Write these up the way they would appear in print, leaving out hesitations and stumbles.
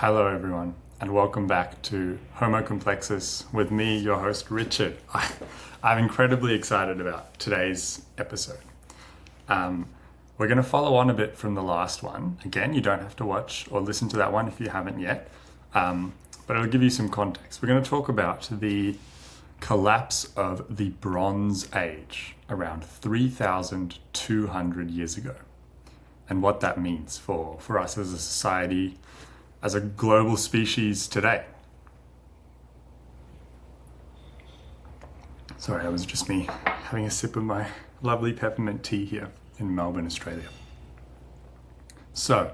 Hello everyone, and welcome back to Homo Complexus with me, your host Richard. I'm incredibly excited about today's episode. We're going to follow on a bit from the last one. Again, you don't have to watch or listen to that one if you haven't yet, but it'll give you some context. We're going to talk about the collapse of the Bronze Age around 3,200 years ago and what that means for us as a society, as a global species today. Sorry, that was just me having a sip of my lovely peppermint tea here in Melbourne, Australia. So,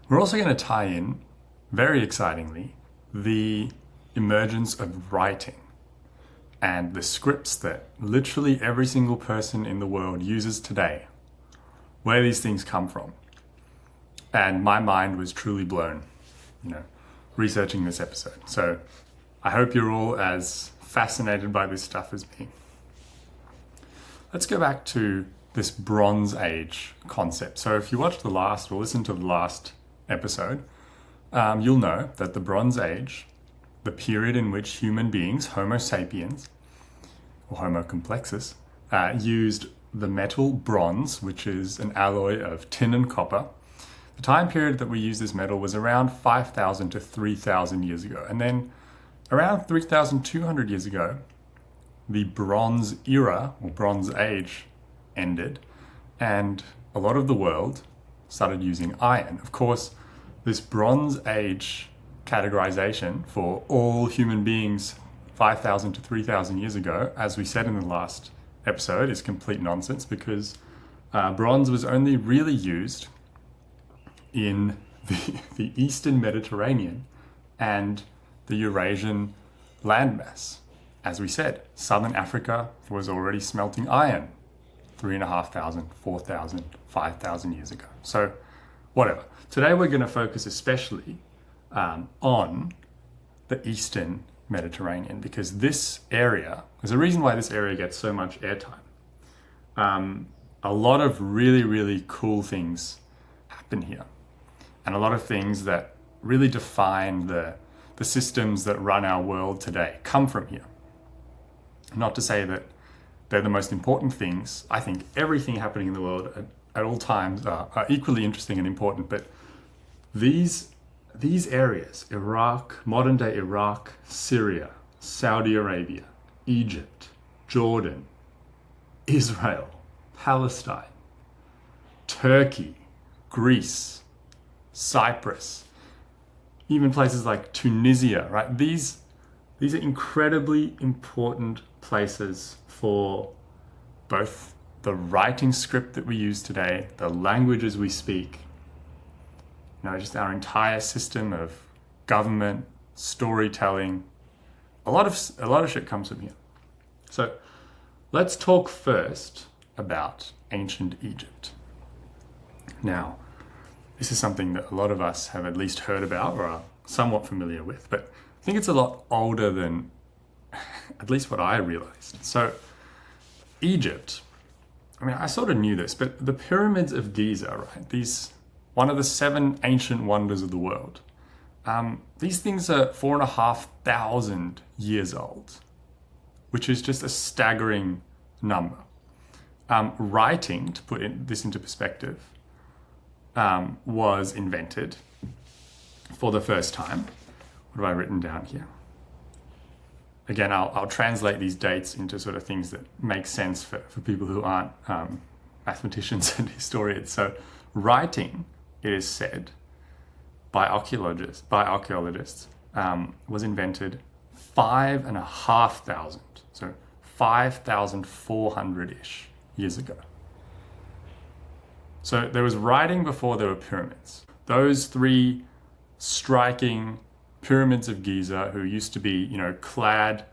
we're also going to tie in, very excitingly, the emergence of writing and the scripts that literally every single person in the world uses today, where these things come from. And my mind was truly blown, researching this episode. So I hope you're all as fascinated by this stuff as me. Let's go back to this Bronze Age concept. So if you watch the last or listen to the last episode, you'll know that the Bronze Age, the period in which human beings, Homo sapiens, or Homo complexus, used the metal bronze, which is an alloy of tin and copper. The time period that we use this metal was around 5,000 to 3,000 years ago. And then around 3,200 years ago, the Bronze Era, or Bronze Age, ended, and a lot of the world started using iron. Of course, this Bronze Age categorization for all human beings 5,000 to 3,000 years ago, as we said in the last episode, is complete nonsense because bronze was only really used in the Eastern Mediterranean and the Eurasian landmass. As we said, Southern Africa was already smelting iron 3,500, 4,000, 5,000 years ago. So whatever. Today we're going to focus especially on the Eastern Mediterranean because this area, there's a reason why this area gets so much airtime. A lot of really, really cool things happen here. And a lot of things that really define the systems that run our world today come from here. Not to say that they're the most important things. I think everything happening in the world at all times are equally interesting and important, but these areas, Iraq, modern day Iraq, Syria, Saudi Arabia, Egypt, Jordan, Israel, Palestine, Turkey, Greece, Cyprus, even places like Tunisia, right? These are incredibly important places for both the writing script that we use today, the languages we speak, just our entire system of government, storytelling. A lot of shit comes from here. So let's talk first about ancient Egypt. Now, this is something that a lot of us have at least heard about or are somewhat familiar with, but I think it's a lot older than at least what I realized. So Egypt, I sort of knew this, but the pyramids of Giza, right? One of the 7 ancient wonders of the world. These things are 4,500 years old, which is just a staggering number. Writing, to put this into perspective, was invented for the first time. What have I written down here? Again, I'll translate these dates into sort of things that make sense for people who aren't mathematicians and historians. So writing, it is said, by archaeologists, was invented 5,500, so 5,400-ish years ago. So there was writing before there were pyramids. Those 3 striking pyramids of Giza, who used to be, clad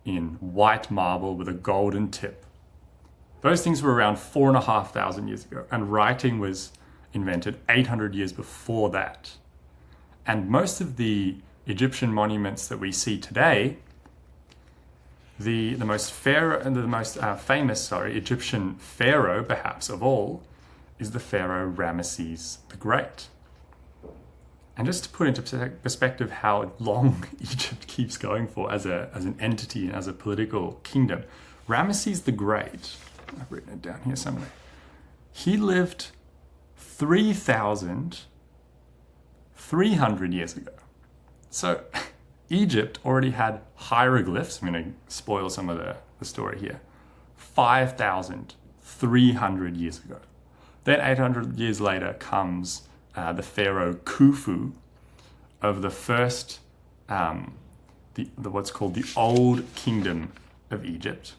in white marble with a golden tip. Those things were around 4,500 years ago, and writing was invented 800 years before that. And most of the Egyptian monuments that we see today, the most famous Egyptian pharaoh, perhaps of all, is the pharaoh Ramesses the Great. And just to put into perspective how long Egypt keeps going for as an entity and as a political kingdom, Ramesses the Great, I've written it down here somewhere, he lived 3,300 years ago. So Egypt already had hieroglyphs. I'm going to spoil some of the story here. 5,300 years ago. Then 800 years later comes the pharaoh Khufu of the first, what's called the Old Kingdom of Egypt.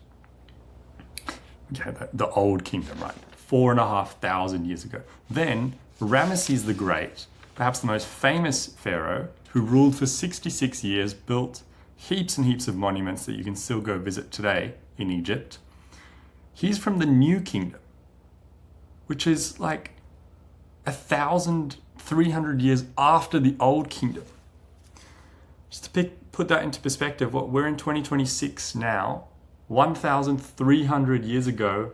Okay, the Old Kingdom, right? 4,500 years ago. Then Ramesses the Great, perhaps the most famous pharaoh, who ruled for 66 years, built heaps and heaps of monuments that you can still go visit today in Egypt. He's from the New Kingdom, which is like 1,300 years after the Old Kingdom. Just to put that into perspective, what we're in 2026 now, 1,300 years ago,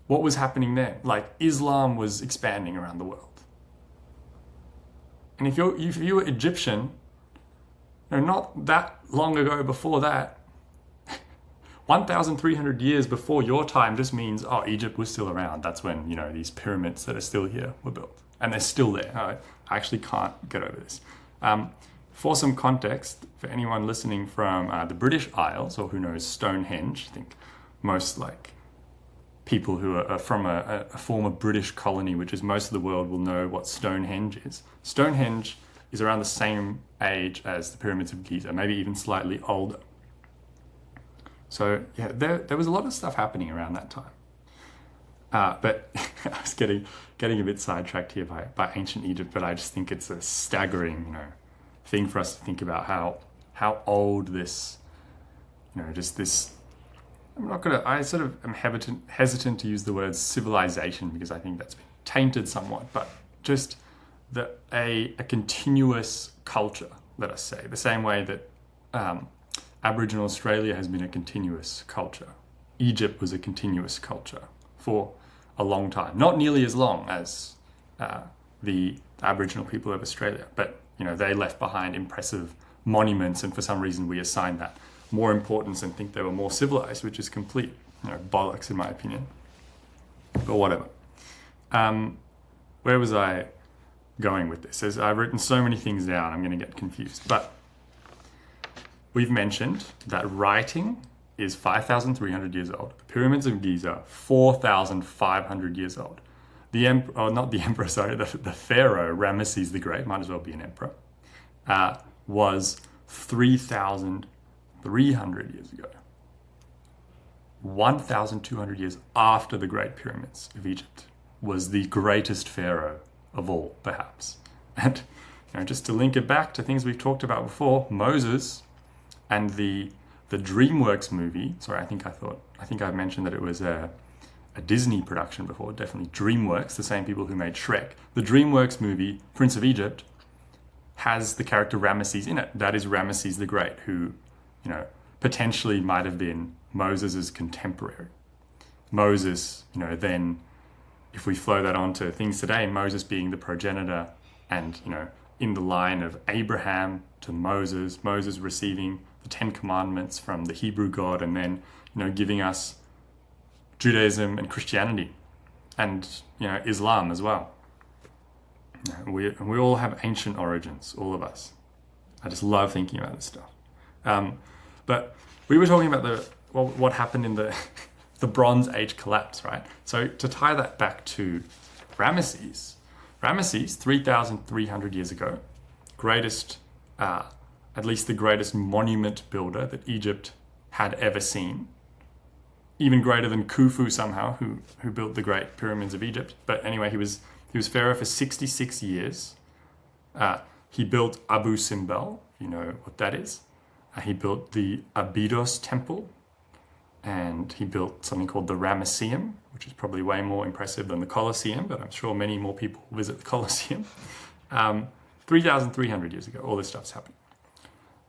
what was happening then? Like Islam was expanding around the world. And if you were Egyptian, not that long ago before that, 1,300 years before your time just means, oh, Egypt was still around. That's when, these pyramids that are still here were built. And they're still there. I actually can't get over this. For some context, for anyone listening from the British Isles, or who knows Stonehenge, I think most people who are from a former British colony, which is most of the world, will know what Stonehenge is. Stonehenge is around the same age as the pyramids of Giza, maybe even slightly older. So yeah, there was a lot of stuff happening around that time. But I was getting a bit sidetracked here by ancient Egypt, but I just think it's a staggering, thing for us to think about how old this, just this. I sort of am hesitant to use the word civilization because I think that's been tainted somewhat, but just a continuous culture, let us say, the same way that Aboriginal Australia has been a continuous culture. Egypt was a continuous culture for a long time, not nearly as long as the Aboriginal people of Australia, but they left behind impressive monuments, and for some reason we assign that more importance and think they were more civilized, which is complete bollocks in my opinion. But whatever. Where was I going with this? As I've written so many things down, I'm going to get confused. But we've mentioned that writing is 5,300 years old. The pyramids of Giza, 4,500 years old. The pharaoh, Ramesses the Great, might as well be an emperor, was 3,300 years ago. 1,200 years after the Great Pyramids of Egypt was the greatest pharaoh of all, perhaps. And just to link it back to things we've talked about before, Moses and the DreamWorks movie. Sorry, I think I mentioned that it was a Disney production before. Definitely DreamWorks, the same people who made Shrek. The DreamWorks movie, Prince of Egypt, has the character Ramesses in it. That is Ramesses the Great, who, potentially might have been Moses' contemporary. Moses, then if we flow that on to things today, Moses being the progenitor and, in the line of Abraham to Moses receiving the 10 Commandments from the Hebrew God, and then, giving us Judaism and Christianity and, Islam as well. We all have ancient origins, all of us. I just love thinking about this stuff. But we were talking about what happened in the Bronze Age collapse, right? So to tie that back to Ramesses, 3,300 years ago, at least the greatest monument builder that Egypt had ever seen, even greater than Khufu somehow, who built the Great Pyramids of Egypt. But anyway, he was pharaoh for 66 years. He built Abu Simbel, you know what that is. He built the Abydos Temple, and he built something called the Ramesseum, which is probably way more impressive than the Colosseum, but I'm sure many more people visit the Colosseum. 3,300 years ago, all this stuff's happening.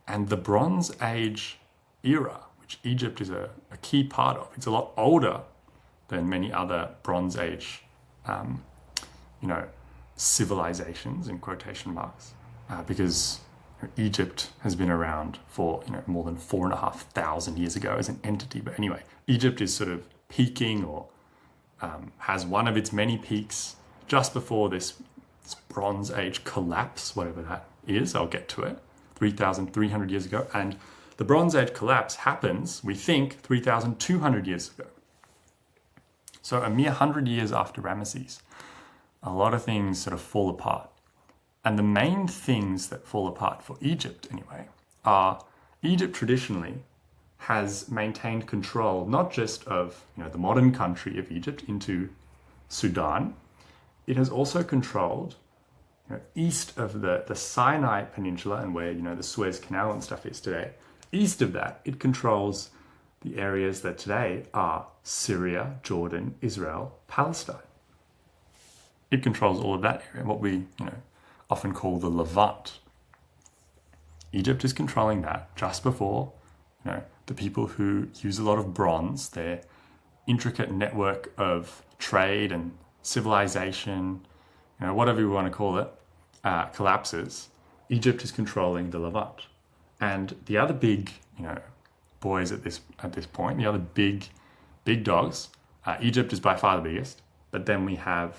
And the Bronze Age era, which Egypt is a key part of, it's a lot older than many other Bronze Age, civilizations in quotation marks. because Egypt has been around for more than 4,500 years ago as an entity. But anyway, Egypt is sort of peaking, or has one of its many peaks just before this Bronze Age collapse, whatever that is. I'll get to it. 3,300 years ago. And the Bronze Age collapse happens, we think, 3,200 years ago. So a mere 100 years after Ramesses, a lot of things sort of fall apart. And the main things that fall apart for Egypt, anyway, are Egypt traditionally has maintained control not just of the modern country of Egypt into Sudan. It has also controlled east of the Sinai Peninsula and where the Suez Canal and stuff is today. East of that, it controls the areas that today are Syria, Jordan, Israel, Palestine. It controls all of that area, what we often call the Levant. Egypt is controlling that just before the people who use a lot of bronze, their intricate network of trade and civilization, whatever you want to call it, collapses. Egypt is controlling the Levant. And the other big, boys at this point, the other big dogs, Egypt is by far the biggest, but then we have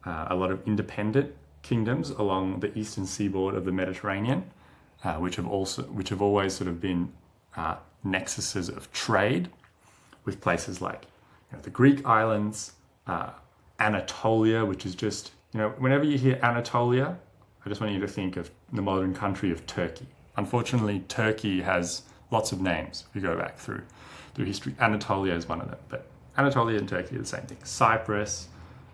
a lot of independent kingdoms along the eastern seaboard of the Mediterranean, which have always sort of been nexuses of trade with places like the Greek islands, Anatolia, which is just, whenever you hear Anatolia, I just want you to think of the modern country of Turkey. Unfortunately, Turkey has lots of names if you go back through history. Anatolia is one of them, but Anatolia and Turkey are the same thing. Cyprus,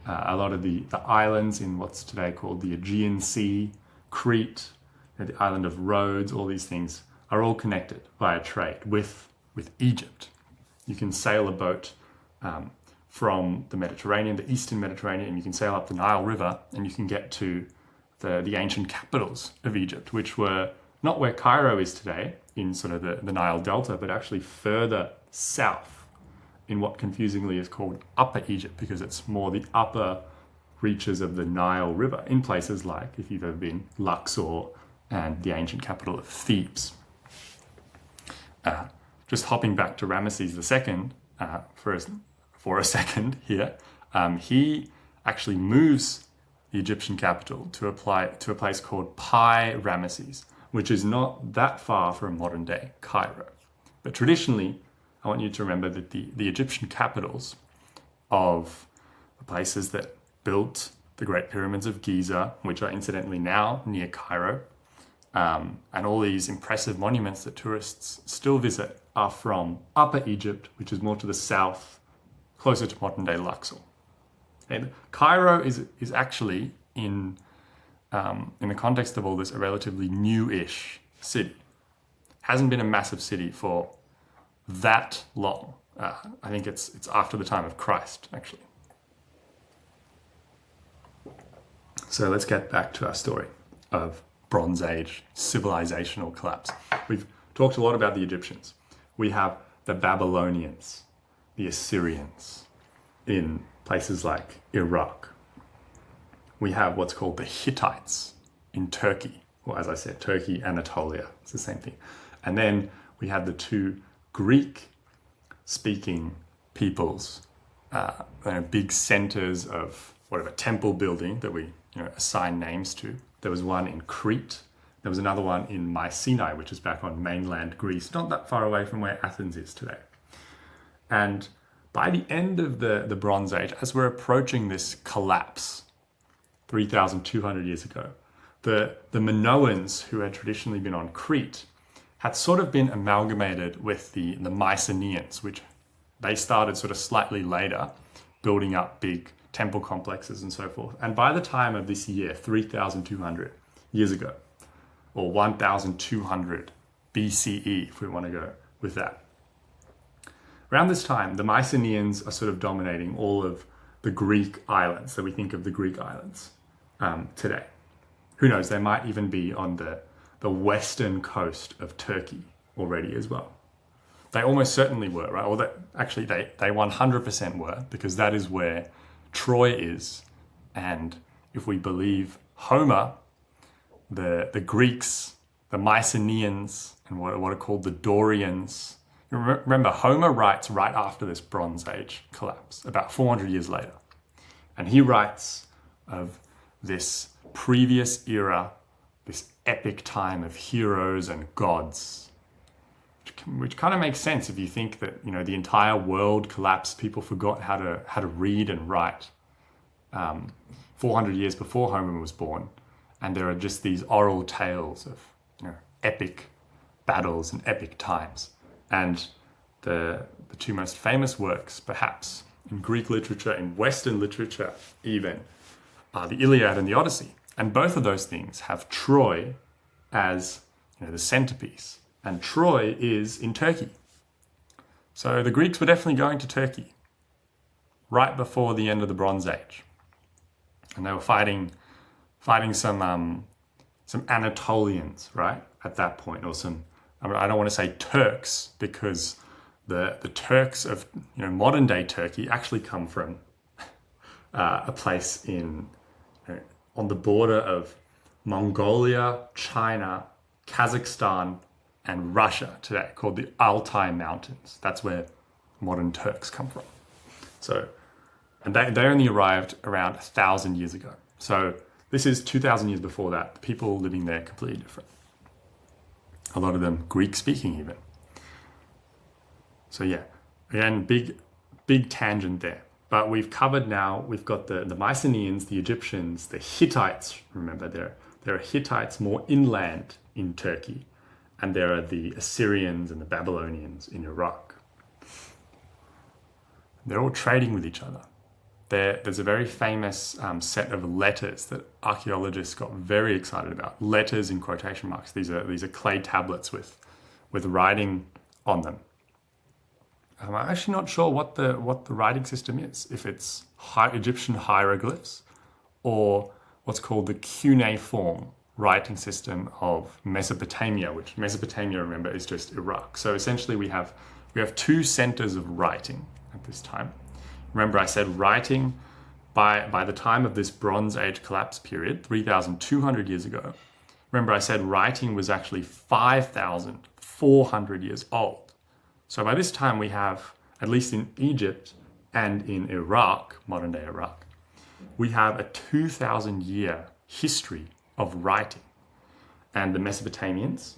a lot of the islands in what's today called the Aegean Sea, Crete, the island of Rhodes, all these things are all connected via trade with Egypt. You can sail a boat from the Mediterranean, the eastern Mediterranean, and you can sail up the Nile River and you can get to the ancient capitals of Egypt, which were not where Cairo is today, in sort of the Nile Delta, but actually further south in what confusingly is called Upper Egypt, because it's more the upper reaches of the Nile River, in places like, if you've ever been, Luxor and the ancient capital of Thebes. Just hopping back to Ramesses II for a second here, he actually moves the Egyptian capital to a place called Pi Ramesses, which is not that far from modern day Cairo. But traditionally, I want you to remember that the Egyptian capitals of the places that built the Great Pyramids of Giza, which are incidentally now near Cairo, and all these impressive monuments that tourists still visit, are from Upper Egypt, which is more to the south, closer to modern day Luxor. And Cairo is actually in the context of all this, a relatively new-ish city. Hasn't been a massive city for that long. I think it's after the time of Christ, actually. So let's get back to our story of Bronze Age civilizational collapse. We've talked a lot about the Egyptians. We have the Babylonians, the Assyrians in places like Iraq. We have what's called the Hittites in Turkey. Well, as I said, Turkey, Anatolia, it's the same thing. And then we have the two Greek-speaking peoples, big centers of whatever temple building that we assign names to. There was one in Crete. There was another one in Mycenae, which is back on mainland Greece, not that far away from where Athens is today. And by the end of the Bronze Age, as we're approaching this collapse, 3,200 years ago, the Minoans, who had traditionally been on Crete, had sort of been amalgamated with the Mycenaeans, which they started sort of slightly later, building up big temple complexes and so forth. And by the time of this year, 3,200 years ago, or 1,200 BCE, if we want to go with that. Around this time, the Mycenaeans are sort of dominating all of the Greek islands that we think of the Greek islands today. Who knows, they might even be on the western coast of Turkey already as well. They almost certainly were, right? Or they 100% were, because that is where Troy is. And if we believe Homer, the Greeks, the Mycenaeans, and what are called the Dorians. Remember, Homer writes right after this Bronze Age collapse, about 400 years later. And he writes of this previous era, this epic time of heroes and gods, which kind of makes sense if you think that, you know, the entire world collapsed, people forgot how to read and write 400 years before Homer was born. And there are just these oral tales of, you know, epic battles and epic times. And the two most famous works, perhaps, in Greek literature, in Western literature even, are the Iliad and the Odyssey. And both of those things have Troy as, you know, the centerpiece. And Troy is in Turkey. So the Greeks were definitely going to Turkey right before the end of the Bronze Age. And they were fighting some Anatolians, right, at that point, or some, I don't want to say Turks, because the Turks of, you know, modern day Turkey actually come from a place in, you know, on the border of Mongolia, China, Kazakhstan, and Russia today, called the Altai Mountains. That's where modern Turks come from. So, and they only arrived around 1,000 years ago. So this is 2,000 years before that. The people living there completely different. A lot of them Greek speaking even. So yeah, again, big tangent there. But we've covered now, we've got the Mycenaeans, the Egyptians, the Hittites. Remember, there are Hittites more inland in Turkey. And there are the Assyrians and the Babylonians in Iraq. They're all trading with each other. There's a very famous set of letters that archaeologists got very excited about. Letters in quotation marks. These are clay tablets with writing on them. I'm actually not sure what the writing system is. If it's Egyptian hieroglyphs or what's called the cuneiform writing system of Mesopotamia, which Mesopotamia, remember, is just Iraq. So essentially we have two centers of writing at this time. Remember, I said writing by the time of this Bronze Age collapse period, 3,200 years ago. Remember, I said writing was actually 5,400 years old. So by this time we have, at least in Egypt and in Iraq, modern day Iraq, we have a 2,000-year history of writing. And the Mesopotamians,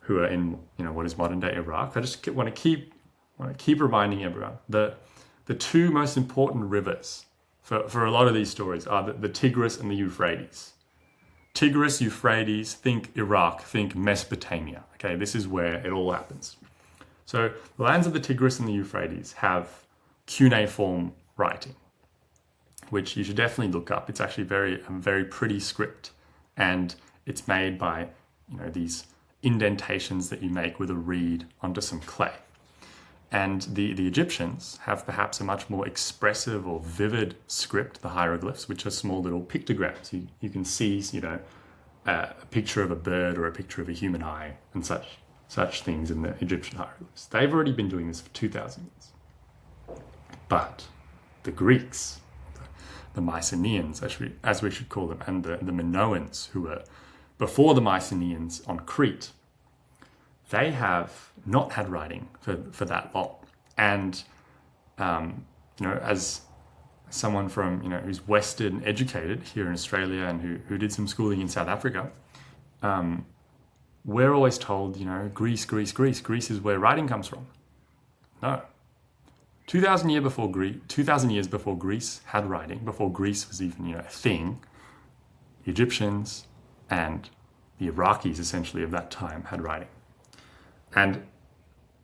who are in, you know, what is modern day Iraq, I just want to keep reminding everyone, the two most important rivers for a lot of these stories are the Tigris and the Euphrates. Tigris, Euphrates, think Iraq, think Mesopotamia. Okay, this is where it all happens. So the lands of the Tigris and the Euphrates have cuneiform writing, which you should definitely look up. It's actually a very pretty script, and it's made by, you know, these indentations that you make with a reed onto some clay. And the Egyptians have perhaps a much more expressive or vivid script, the hieroglyphs, which are small little pictograms. You can see, you know, a picture of a bird or a picture of a human eye and such things in the Egyptian hieroglyphs. They've already been doing this for 2,000 years. But the Greeks, the Mycenaeans, as we should call them, and the Minoans, who were before the Mycenaeans on Crete, they have not had writing for that long. And, you know, as someone from, you know, who's Western educated here in Australia and who did some schooling in South Africa, we're always told, you know, Greece is where writing comes from. No. 2,000 years before Greece had writing, before Greece was even, you know, a thing, the Egyptians and the Iraqis essentially of that time had writing. And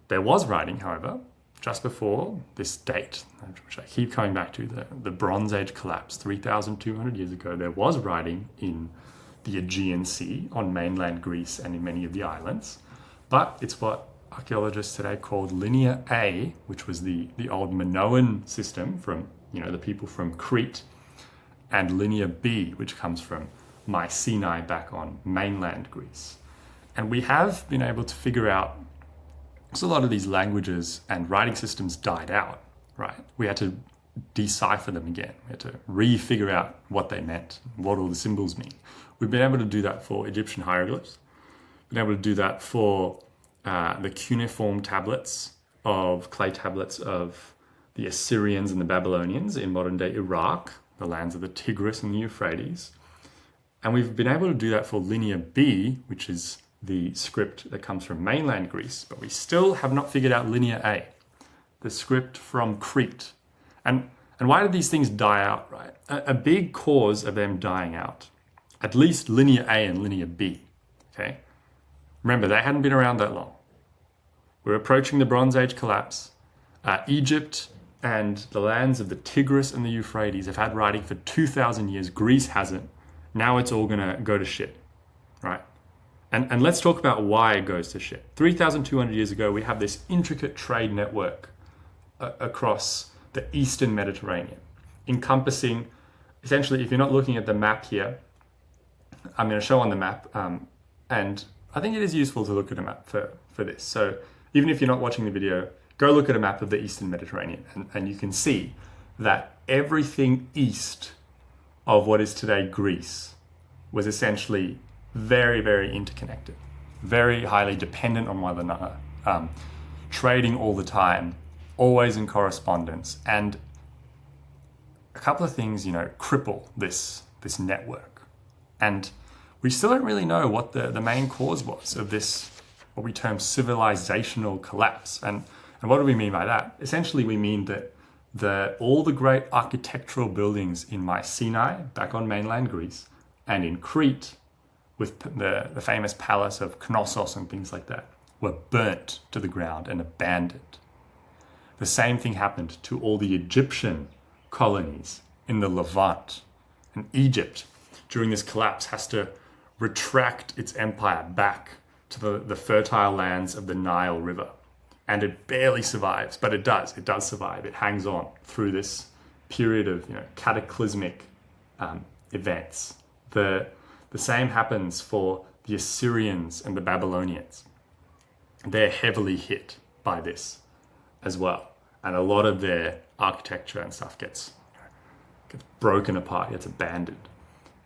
there was writing, however, just before this date, which I keep coming back to, the Bronze Age collapse, 3,200 years ago, there was writing in the Aegean Sea, on mainland Greece and in many of the islands. But it's what archaeologists today called Linear A, which was the old Minoan system from, you know, the people from Crete, and Linear B, which comes from Mycenae back on mainland Greece. And we have been able to figure out, so a lot of these languages and writing systems died out, right? We had to decipher them again. We had to re-figure out what they meant, what all the symbols mean. We've been able to do that for Egyptian hieroglyphs, been able to do that for the cuneiform tablets of clay tablets of the Assyrians and the Babylonians in modern-day Iraq, the lands of the Tigris and the Euphrates. And we've been able to do that for Linear B, which is the script that comes from mainland Greece, but we still have not figured out Linear A, the script from Crete. And why did these things die out, right? A big cause of them dying out, at least Linear A and Linear B, okay? Remember, they hadn't been around that long. We're approaching the Bronze Age collapse. Egypt and the lands of the Tigris and the Euphrates have had writing for 2,000 years. Greece hasn't. Now it's all gonna go to shit, right? And let's talk about why it goes to shit. 3,200 years ago, we have this intricate trade network across the Eastern Mediterranean, encompassing, essentially, if you're not looking at the map here, I'm going to show on the map, and I think it is useful to look at a map for this. So even if you're not watching the video, go look at a map of the Eastern Mediterranean, and you can see that everything east of what is today Greece was essentially very, very interconnected, very highly dependent on one another, trading all the time, always in correspondence. And a couple of things, cripple this network. And we still don't really know what the main cause was of this, what we term civilizational collapse. And what do we mean by that? Essentially, we mean that all the great architectural buildings in Mycenae, back on mainland Greece, and in Crete, with the famous palace of Knossos and things like that, were burnt to the ground and abandoned. The same thing happened to all the Egyptian colonies in the Levant. And Egypt, during this collapse, has to retract its empire back to the fertile lands of the Nile River. And it barely survives, but it does survive. It hangs on through this period of cataclysmic events. The same happens for the Assyrians and the Babylonians. They're heavily hit by this as well. And a lot of their architecture and stuff gets broken apart, gets abandoned.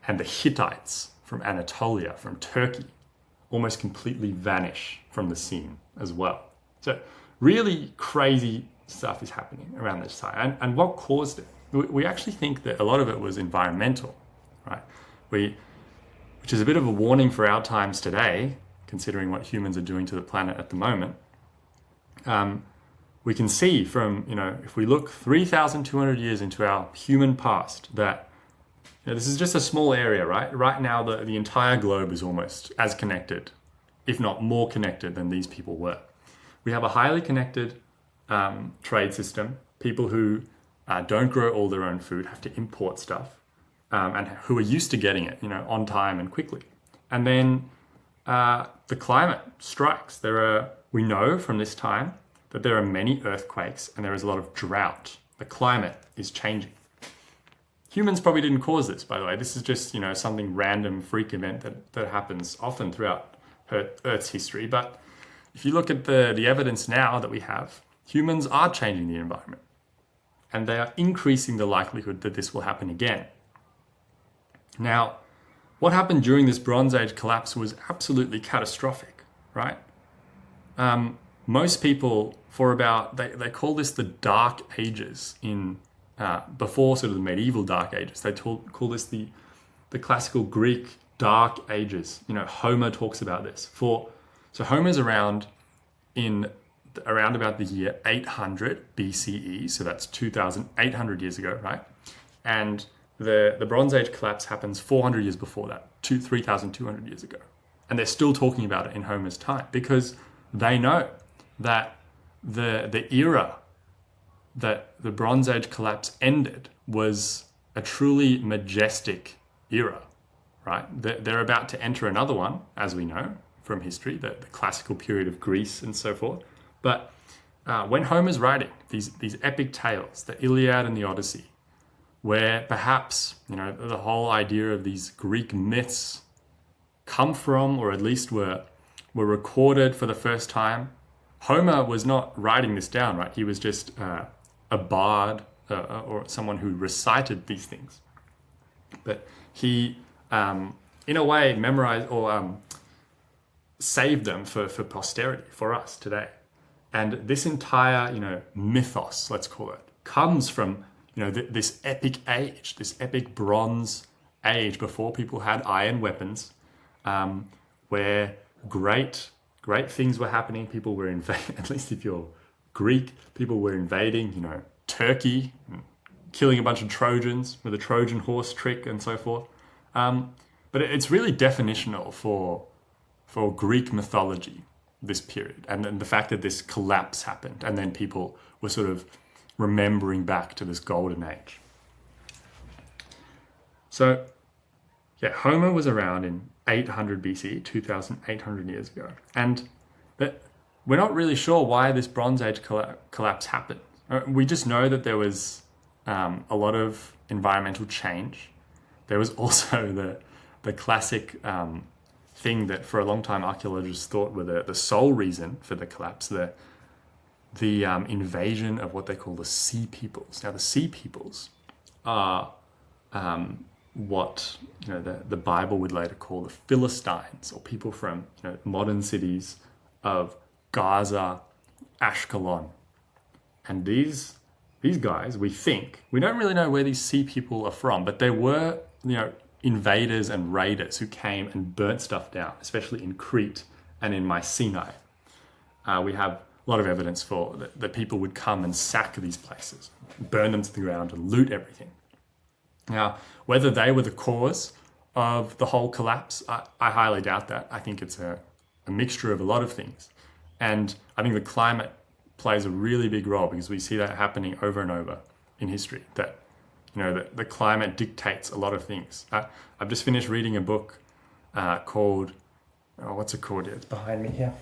And the Hittites from Anatolia, from Turkey, almost completely vanish from the scene as well. So really crazy stuff is happening around this time. And what caused it? We actually think that a lot of it was environmental, right? Which is a bit of a warning for our times today, considering what humans are doing to the planet at the moment. We can see from, if we look 3,200 years into our human past, that this is just a small area, right? Right now, the entire globe is almost as connected, if not more connected than these people were. We have a highly connected trade system. People who don't grow all their own food have to import stuff, and who are used to getting it, on time and quickly. And then the climate strikes. We know from this time that there are many earthquakes and there is a lot of drought. The climate is changing. Humans probably didn't cause this, by the way. This is just, something random freak event that happens often throughout Earth's history. But if you look at the evidence now that we have, humans are changing the environment. And they are increasing the likelihood that this will happen again. Now, what happened during this Bronze Age collapse was absolutely catastrophic, right? Most people, they call this the Dark Ages before sort of the medieval Dark Ages. They call this the classical Greek Dark Ages. Homer talks about this. So Homer's around about the year 800 BCE, so that's 2,800 years ago, right? And the Bronze Age collapse happens 400 years before that, 3,200 years ago. And they're still talking about it in Homer's time because they know that the era that the Bronze Age collapse ended was a truly majestic era, right? They're about to enter another one, as we know from history, the classical period of Greece and so forth. But when Homer's writing these epic tales, the Iliad and the Odyssey, where perhaps the whole idea of these Greek myths come from, or at least were recorded for the first time, Homer was not writing this down, right? He was just a bard, or someone who recited these things. But he, in a way, memorized or saved them for posterity, for us today. And this entire, mythos, let's call it, comes from, this epic age, this epic Bronze Age before people had iron weapons, where great things were happening. People were invading, at least if you're Greek, people were invading, Turkey, killing a bunch of Trojans with a Trojan horse trick and so forth. But it's really definitional for Greek mythology, this period, and then the fact that this collapse happened, and then people were sort of remembering back to this golden age. So, yeah, Homer was around in 800 BC, 2,800 years ago, and we're not really sure why this Bronze Age collapse happened. We just know that there was a lot of environmental change. There was also the classic thing that for a long time archaeologists thought were the sole reason for the collapse, the invasion of what they call the Sea Peoples. Now, the Sea Peoples are what the Bible would later call the Philistines, or people from modern cities of Gaza, Ashkelon. And these guys, we don't really know where these Sea People are from, but they were invaders and raiders who came and burnt stuff down, especially in Crete and in Mycenae. We have a lot of evidence for that people would come and sack these places, burn them to the ground and loot everything. Now, whether they were the cause of the whole collapse, I highly doubt that. I think it's a mixture of a lot of things. And I think the climate plays a really big role, because we see that happening over and over in history, that the climate dictates a lot of things. I've just finished reading a book called, what's it called? It's behind me here.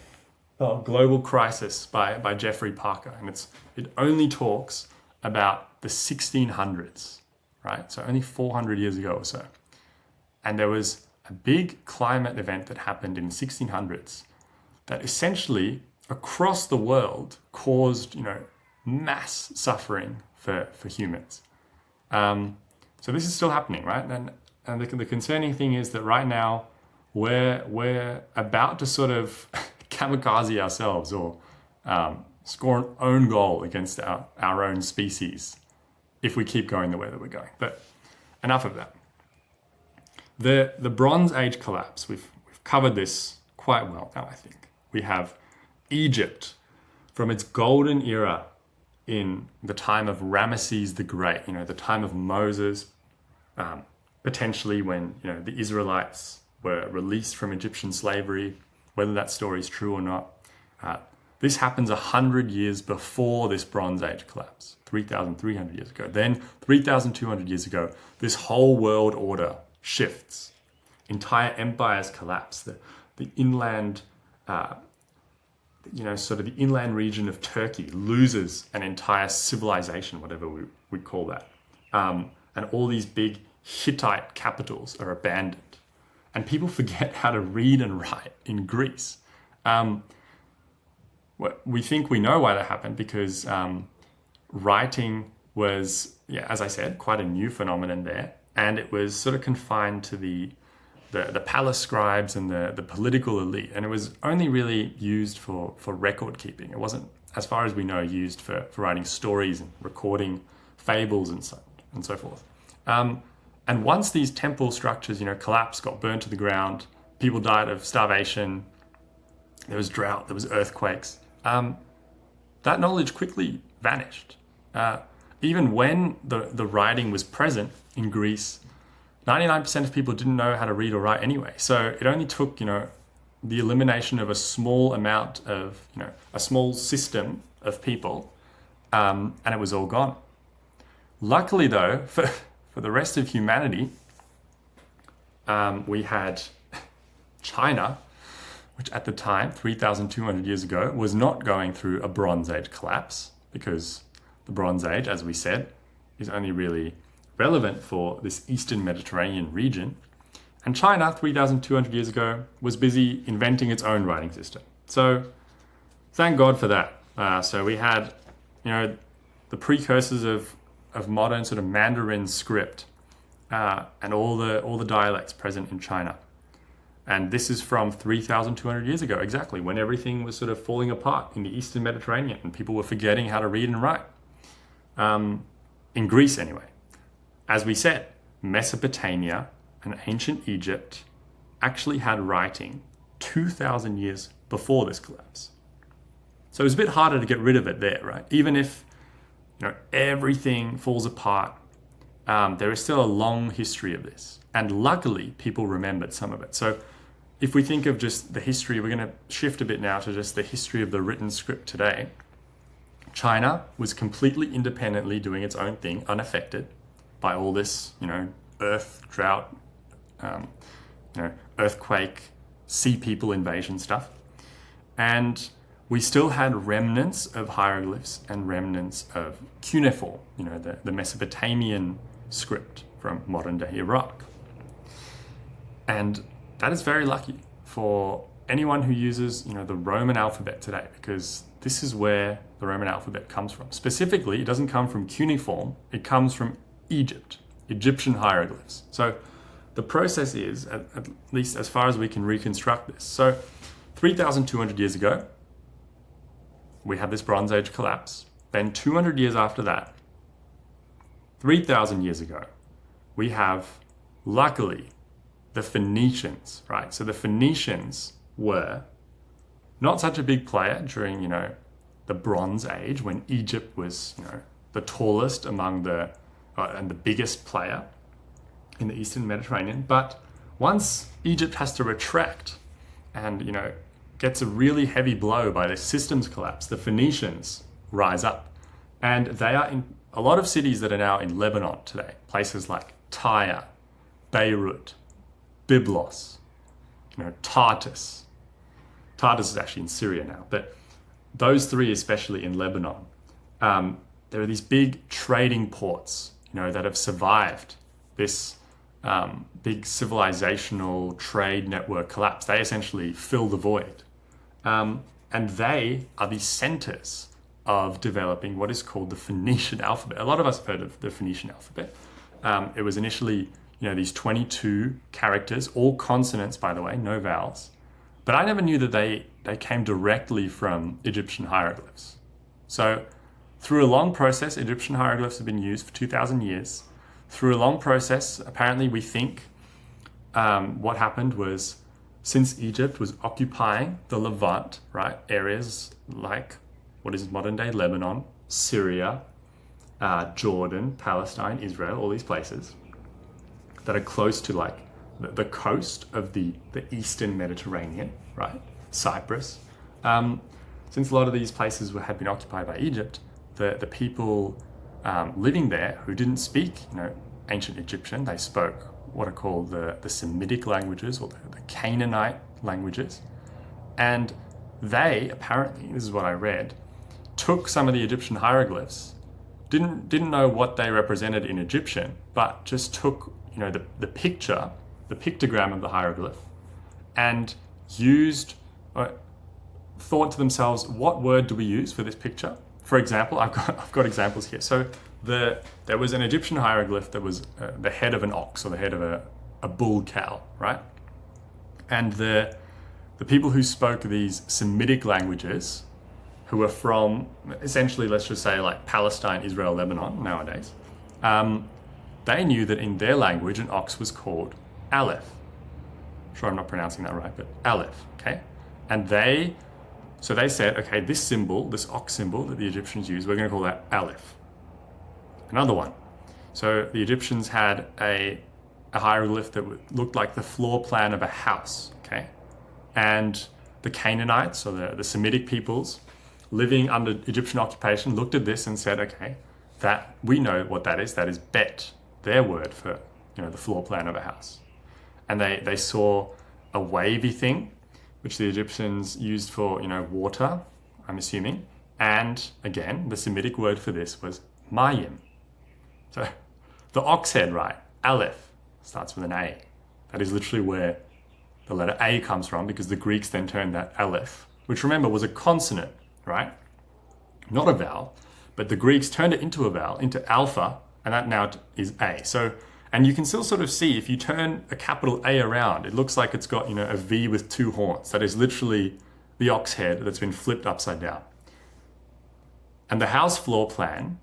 Global Crisis by Jeffrey Parker. And it only talks about the 1600s, right? So only 400 years ago or so. And there was a big climate event that happened in the 1600s that essentially across the world caused, mass suffering for humans. So this is still happening, right? And the concerning thing is that right now we're about to sort of kamikaze ourselves, or score an own goal against our own species if we keep going the way that we're going. But enough of that. The Bronze Age collapse, we've covered this quite well now, I think. We have Egypt from its golden era in the time of Ramesses the Great, the time of Moses, potentially when the Israelites were released from Egyptian slavery, whether that story is true or not. This happens 100 years before this Bronze Age collapse, 3,300 years ago. Then 3,200 years ago, this whole world order shifts. Entire empires collapse. The inland sort of the inland region of Turkey loses an entire civilization, whatever we call that. And all these big Hittite capitals are abandoned. And people forget how to read and write in Greece. We think we know why that happened, because writing was, as I said, quite a new phenomenon there. And it was sort of confined to the palace scribes and the political elite, and it was only really used for record keeping. It wasn't, as far as we know, used for writing stories and recording fables and so forth. And once these temple structures, collapsed, got burned to the ground, people died of starvation, there was drought, there was earthquakes, that knowledge quickly vanished. Even when the writing was present in Greece, 99% of people didn't know how to read or write anyway. So it only took, the elimination of a small amount of, a small system of people, and it was all gone. Luckily, though, for the rest of humanity, we had China, which at the time, 3,200 years ago, was not going through a Bronze Age collapse, because the Bronze Age, as we said, is only really relevant for this Eastern Mediterranean region. And China, 3,200 years ago, was busy inventing its own writing system. So thank God for that. So we had, the precursors of of modern sort of Mandarin script and all the dialects present in China. And this is from 3,200 years ago, exactly, when everything was sort of falling apart in the Eastern Mediterranean and people were forgetting how to read and write. In Greece, anyway. As we said, Mesopotamia and ancient Egypt actually had writing 2,000 years before this collapse. So it was a bit harder to get rid of it there, right? Even if everything falls apart, there is still a long history of this. And luckily, people remembered some of it. So if we think of just the history, we're going to shift a bit now to just the history of the written script today. China was completely independently doing its own thing, unaffected by all this, earth, drought, earthquake, sea people invasion stuff. And we still had remnants of hieroglyphs and remnants of cuneiform, the Mesopotamian script from modern day Iraq. And that is very lucky for anyone who uses, the Roman alphabet today, because this is where the Roman alphabet comes from. Specifically, it doesn't come from cuneiform, it comes from Egypt, Egyptian hieroglyphs. So the process is, at least as far as we can reconstruct this. So 3,200 years ago, we have this Bronze Age collapse. Then 200 years after that, 3,000 years ago, we have, luckily, the Phoenicians, right? So the Phoenicians were not such a big player during, the Bronze Age, when Egypt was, the tallest among and the biggest player in the Eastern Mediterranean. But once Egypt has to retract and, gets a really heavy blow by the systems collapse, the Phoenicians rise up. And they are in a lot of cities that are now in Lebanon today, places like Tyre, Beirut, Byblos, Tartus. Tartus is actually in Syria now, but those three, especially in Lebanon, there are these big trading ports, that have survived this big civilizational trade network collapse. They essentially fill the void. And they are the centers of developing what is called the Phoenician alphabet. A lot of us have heard of the Phoenician alphabet. It was initially, these 22 characters, all consonants, by the way, no vowels. But I never knew that they came directly from Egyptian hieroglyphs. So through a long process, Egyptian hieroglyphs have been used for 2,000 years. Through a long process, apparently we think what happened was, since Egypt was occupying the Levant, right, areas like what is modern day Lebanon, Syria, Jordan, Palestine, Israel, all these places that are close to like the coast of the Eastern Mediterranean, right, Cyprus. Since a lot of these places had been occupied by Egypt, the people living there who didn't speak, ancient Egyptian, they spoke what are called the Semitic languages, or the Canaanite languages. And they, apparently, this is what I read, took some of the Egyptian hieroglyphs, didn't know what they represented in Egyptian, but just took, the picture, the pictogram of the hieroglyph, and used, thought to themselves, what word do we use for this picture? For example, I've got examples here. So there was an Egyptian hieroglyph that was the head of an ox, or the head of a bull cow, right? And the people who spoke these Semitic languages, who were from essentially, let's just say, like Palestine, Israel, Lebanon nowadays, they knew that in their language an ox was called Aleph. Sure, I'm not pronouncing that right, but Aleph, okay? And they said, okay, this symbol, this ox symbol that the Egyptians used, we're going to call that Aleph. Another one. So the Egyptians had a hieroglyph that looked like the floor plan of a house, okay? And the Canaanites, or the Semitic peoples living under Egyptian occupation, looked at this and said, okay, that we know what that is Bet, their word for, the floor plan of a house. And they saw a wavy thing, which the Egyptians used for, water, I'm assuming. And again, the Semitic word for this was Mayim. So the ox head, right, Aleph, starts with an A. That is literally where the letter A comes from, because the Greeks then turned that Aleph, which remember was a consonant, right? Not a vowel, but the Greeks turned it into a vowel, into alpha, and that now is A. So, and you can still sort of see if you turn a capital A around, it looks like it's got, a V with two horns. That is literally the ox head that's been flipped upside down. And the house floor plan,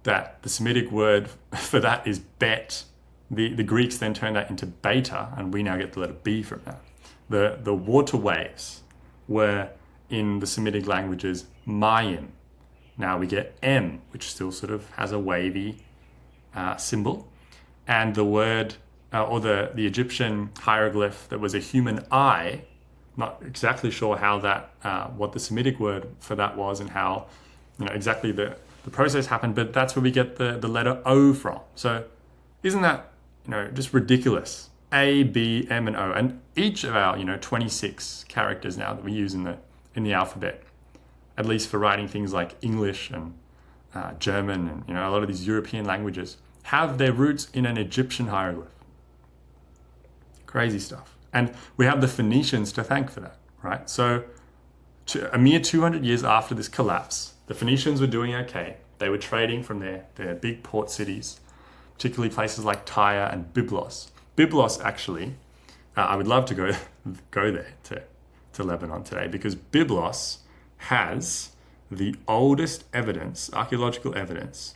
that the Semitic word for that is bet. The Greeks then turned that into beta, and we now get the letter B from that. The water waves were in the Semitic languages mayim. Now we get M, which still sort of has a wavy symbol. And the word, or the Egyptian hieroglyph that was a human eye, not exactly sure how that, what the Semitic word for that was and how, exactly the process happened, but that's where we get the letter O from. So isn't that, just ridiculous? A, B, M, and O. And each of our, 26 characters now that we use in the alphabet, at least for writing things like English and German and, a lot of these European languages, have their roots in an Egyptian hieroglyph. Crazy stuff. And we have the Phoenicians to thank for that, right? So a mere 200 years after this collapse, the Phoenicians were doing okay. They were trading from their big port cities, particularly places like Tyre and Byblos. Byblos, actually, I would love to go there to Lebanon today, because Byblos has the oldest evidence, archaeological evidence,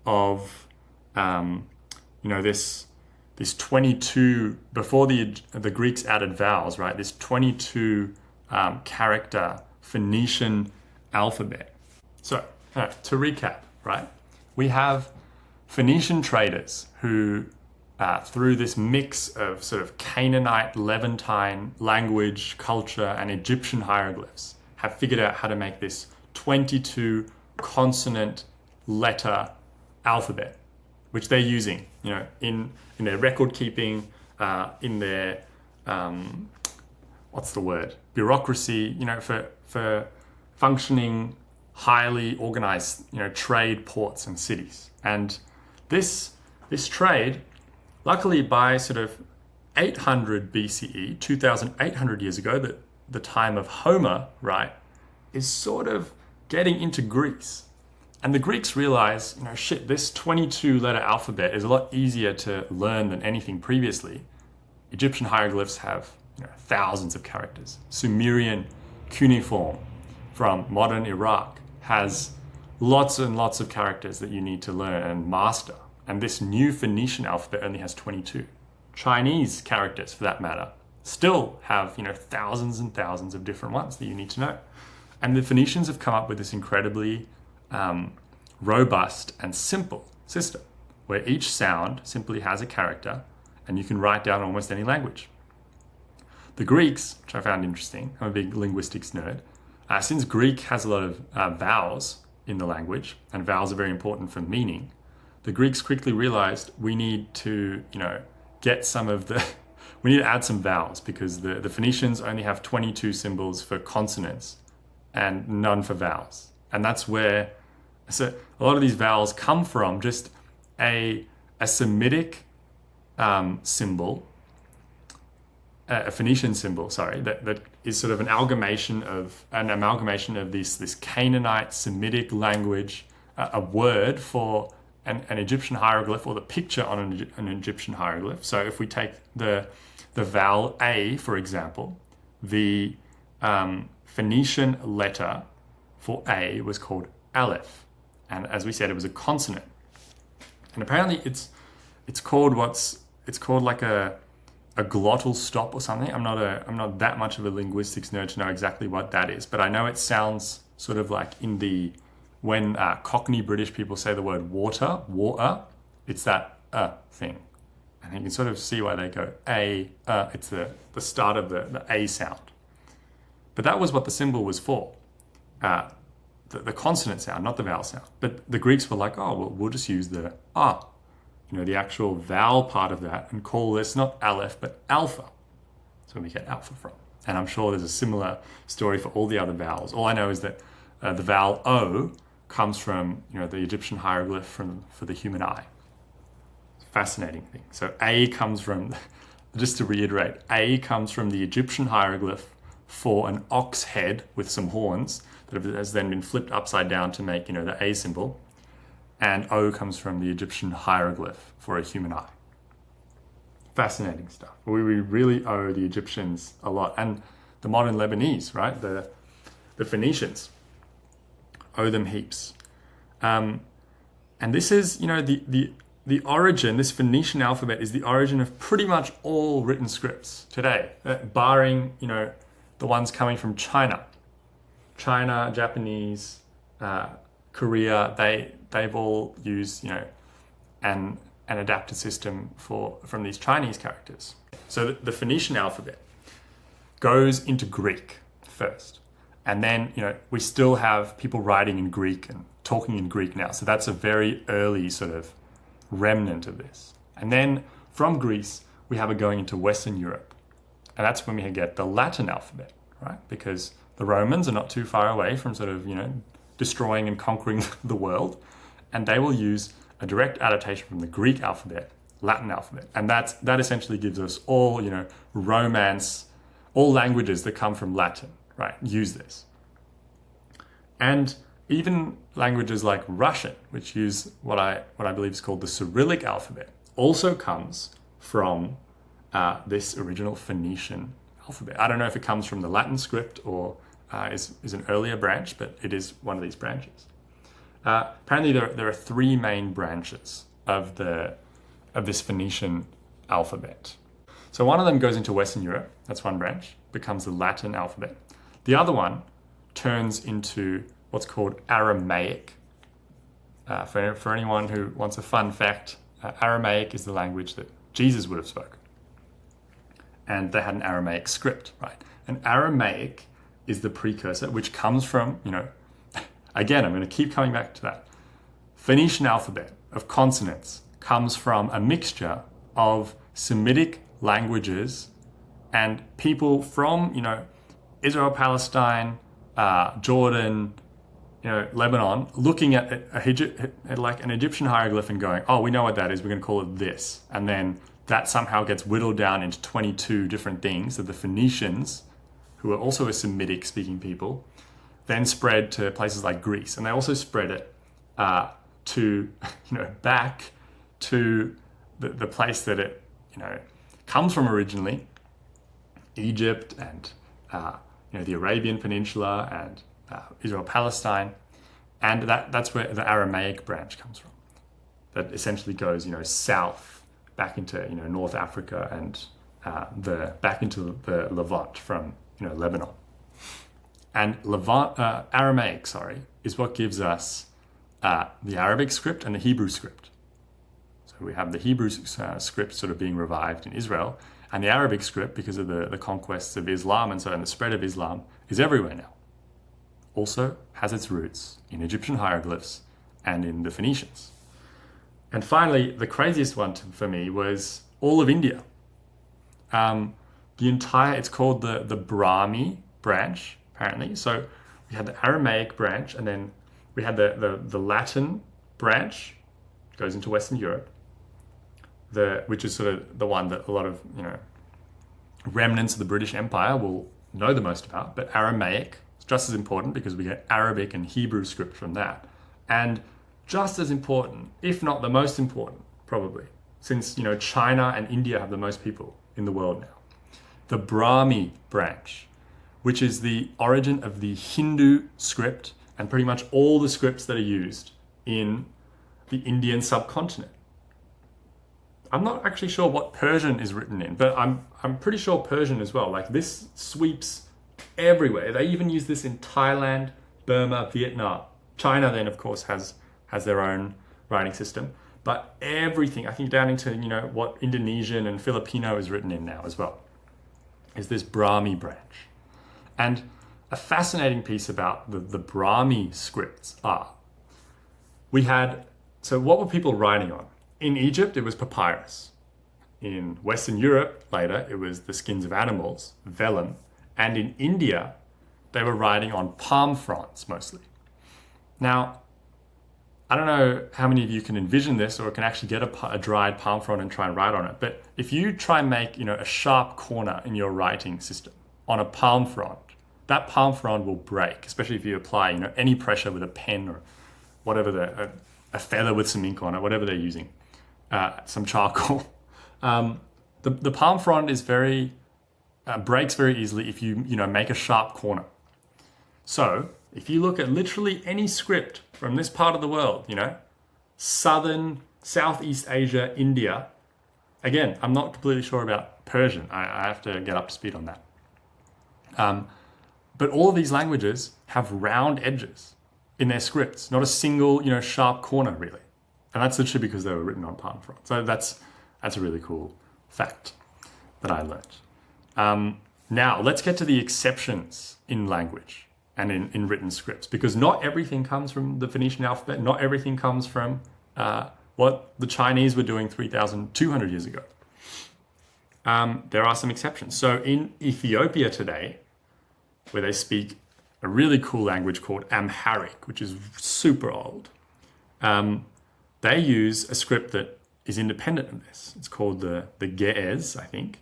of this 22, before the Greeks added vowels, right? This 22 character Phoenician alphabet. So to recap, right? We have Phoenician traders who, through this mix of sort of Canaanite, Levantine language, culture, and Egyptian hieroglyphs, have figured out how to make this 22 consonant letter alphabet, which they're using, in their record keeping, in their, bureaucracy, for functioning, highly organized, trade ports and cities. And this trade, luckily by sort of 800 BCE, 2,800 years ago, the time of Homer, right, is sort of getting into Greece. And the Greeks realize, this 22 letter alphabet is a lot easier to learn than anything previously. Egyptian hieroglyphs have thousands of characters. Sumerian cuneiform from modern Iraq has lots and lots of characters that you need to learn and master. And this new Phoenician alphabet only has 22. Chinese characters, for that matter, still have thousands and thousands of different ones that you need to know. And the Phoenicians have come up with this incredibly robust and simple system where each sound simply has a character and you can write down almost any language. The Greeks, which I found interesting, I'm a big linguistics nerd, since Greek has a lot of vowels in the language, and vowels are very important for meaning, the Greeks quickly realized we need to, get some of the, we need to add some vowels, because the Phoenicians only have 22 symbols for consonants and none for vowels. And that's where a lot of these vowels come from, just a Semitic symbol, a Phoenician symbol, that is sort of an amalgamation of this Canaanite Semitic language, a word for an Egyptian hieroglyph, or the picture on an Egyptian hieroglyph. So if we take the vowel A, for example, the Phoenician letter for A was called Aleph. And as we said, it was a consonant. And apparently it's called like a glottal stop or something. I'm not that much of a linguistics nerd to know exactly what that is, but I know it sounds sort of like when Cockney British people say the word water, it's that thing. And you can sort of see why they go it's the start of the A sound. But that was what the symbol was for. The consonant sound, not the vowel sound. But the Greeks were like, we'll just use the the actual vowel part of that, and call this not Aleph, but Alpha. That's where we get alpha from. And I'm sure there's a similar story for all the other vowels. All I know is that the vowel O comes from the Egyptian hieroglyph for the human eye. It's a fascinating thing. So A comes from, just to reiterate, A comes from the Egyptian hieroglyph for an ox head with some horns that has then been flipped upside down to make, the A symbol. And O comes from the Egyptian hieroglyph for a human eye. Fascinating stuff. We really owe the Egyptians a lot. And the modern Lebanese, right? The Phoenicians owe them heaps. And this is, the origin, this Phoenician alphabet is the origin of pretty much all written scripts today, barring, the ones coming from China. China, Japanese, Korea, they've all used, an adapted system from these Chinese characters. So the Phoenician alphabet goes into Greek first. And then, we still have people writing in Greek and talking in Greek now. So that's a very early sort of remnant of this. And then from Greece, we have it going into Western Europe. And that's when we get the Latin alphabet, right? Because the Romans are not too far away from sort of, destroying and conquering the world. And they will use a direct adaptation from the Greek alphabet, Latin alphabet. And that essentially gives us all, Romance, all languages that come from Latin, right? Use this. And even languages like Russian, which use what I believe is called the Cyrillic alphabet, also comes from this original Phoenician alphabet. I don't know if it comes from the Latin script or is an earlier branch, but it is one of these branches. Apparently, there are three main branches of this Phoenician alphabet. So one of them goes into Western Europe. That's one branch, becomes the Latin alphabet. The other one turns into what's called Aramaic. For anyone who wants a fun fact, Aramaic is the language that Jesus would have spoken. And they had an Aramaic script, right? And Aramaic is the precursor, which comes from, again, I'm going to keep coming back to that. Phoenician alphabet of consonants comes from a mixture of Semitic languages and people from, Israel, Palestine, Jordan, Lebanon, looking at like an Egyptian hieroglyph and going, oh, we know what that is, we're going to call it this. And then that somehow gets whittled down into 22 different things that the Phoenicians, who are also a Semitic speaking people, then spread to places like Greece. And they also spread it to, back to the place that it, comes from originally, Egypt and, the Arabian Peninsula and Israel, Palestine. And that's where the Aramaic branch comes from. That essentially goes, south back into, North Africa and back into the Levant from, Lebanon. And Aramaic, is what gives us the Arabic script and the Hebrew script. So we have the Hebrew script sort of being revived in Israel, and the Arabic script, because of the conquests of Islam and so on, the spread of Islam, is everywhere now. Also has its roots in Egyptian hieroglyphs and in the Phoenicians. And finally, the craziest one for me was all of India. It's called the Brahmi branch, apparently. So we had the Aramaic branch, and then we had the Latin branch, goes into Western Europe, which is sort of the one that a lot of, remnants of the British Empire will know the most about. But Aramaic is just as important because we get Arabic and Hebrew script from that. And just as important, if not the most important, probably, since, China and India have the most people in the world now. The Brahmi branch, which is the origin of the Hindu script and pretty much all the scripts that are used in the Indian subcontinent. I'm not actually sure what Persian is written in, but I'm pretty sure Persian as well. Like, this sweeps everywhere. They even use this in Thailand, Burma, Vietnam. China then, of course, has their own writing system. But everything, I think down into, what Indonesian and Filipino is written in now as well, is this Brahmi branch. And a fascinating piece about the Brahmi scripts are, so what were people writing on? In Egypt, it was papyrus. In Western Europe, later, it was the skins of animals, vellum. And in India, they were writing on palm fronds mostly. Now, I don't know how many of you can envision this or can actually get a dried palm frond and try and write on it. But if you try and make, a sharp corner in your writing system on a palm frond, that palm frond will break, especially if you apply, any pressure with a pen or whatever, a feather with some ink on it, whatever they're using, some charcoal. The palm frond is breaks very easily if you make a sharp corner. So if you look at literally any script from this part of the world, southern, Southeast Asia, India. Again, I'm not completely sure about Persian. I have to get up to speed on that. But all of these languages have round edges in their scripts, not a single, sharp corner really. And that's literally because they were written on palm frond. So that's a really cool fact that I learned. Now let's get to the exceptions in language and in written scripts, because not everything comes from the Phoenician alphabet. Not everything comes from what the Chinese were doing 3,200 years ago. There are some exceptions. So in Ethiopia today, where they speak a really cool language called Amharic, which is super old, they use a script that is independent of this. It's called the Ge'ez, I think,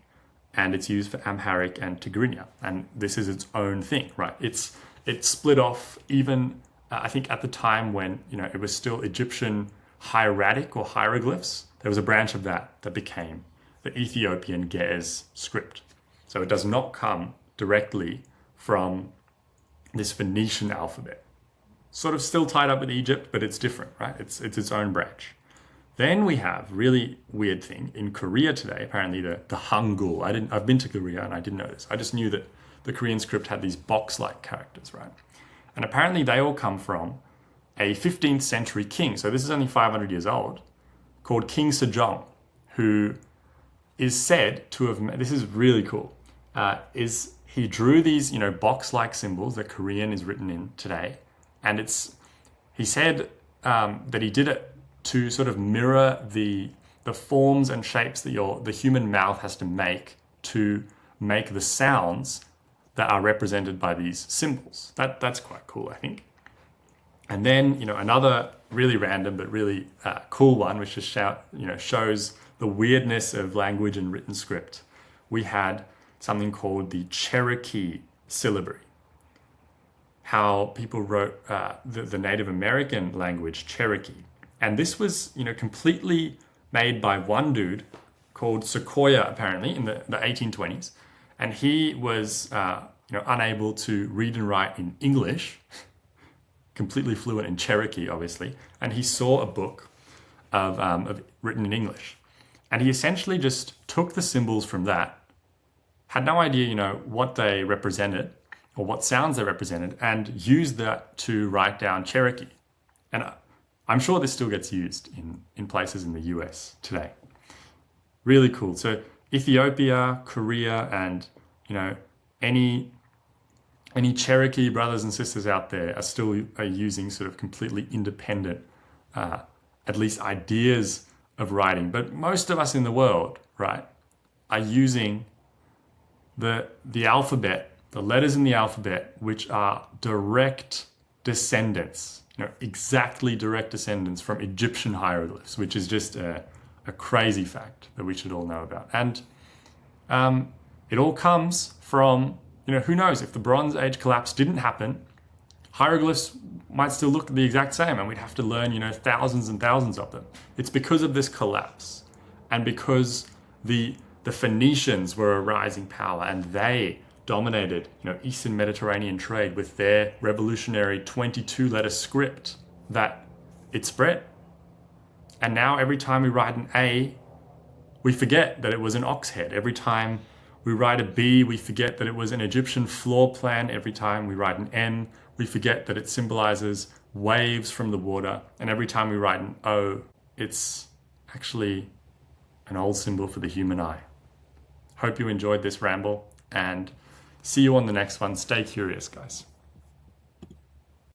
and it's used for Amharic and Tigrinya. And this is its own thing, right? It's split off even, I think at the time when, it was still Egyptian hieratic or hieroglyphs, there was a branch of that became the Ethiopian Ge'ez script. So it does not come directly from this Phoenician alphabet. Sort of still tied up with Egypt, but it's different, right? It's its own branch. Then we have really weird thing in Korea today. Apparently the Hangul. I've been to Korea and I didn't know this. I just knew that the Korean script had these box-like characters, right? And apparently they all come from a 15th century king. So this is only 500 years old, called King Sejong, who is said to have. This is really cool. He drew these, box-like symbols that Korean is written in today, and he said that he did it to sort of mirror the forms and shapes that the human mouth has to make the sounds that are represented by these symbols. That's quite cool, I think. And then, another really random but really cool one, which just shows the weirdness of language and written script. We had something called the Cherokee syllabary. How people wrote the Native American language, Cherokee. And this was, completely made by one dude called Sequoyah, apparently, in the 1820s. And he was, unable to read and write in English, completely fluent in Cherokee, obviously. And he saw a book of written in English. And he essentially just took the symbols from that, had no idea, what they represented or what sounds they represented, and used that to write down Cherokee. And I'm sure this still gets used in places in the US today. Really cool. So Ethiopia, Korea, and any Cherokee brothers and sisters out there are still using sort of completely independent, at least ideas of writing. But most of us in the world, right, are using the alphabet, the letters in the alphabet, which are direct descendants, exactly direct descendants from Egyptian hieroglyphs, which is just a crazy fact that we should all know about. And it all comes from, who knows, if the Bronze Age collapse didn't happen, hieroglyphs might still look the exact same and we'd have to learn, thousands and thousands of them. It's because of this collapse and because the Phoenicians were a rising power and they dominated, Eastern Mediterranean trade with their revolutionary 22-letter script that it spread. And now every time we write an A, we forget that it was an ox head. Every time we write a B, we forget that it was an Egyptian floor plan. Every time we write an M, we forget that it symbolizes waves from the water. And every time we write an O, it's actually an old symbol for the human eye. Hope you enjoyed this ramble and see you on the next one. Stay curious, guys.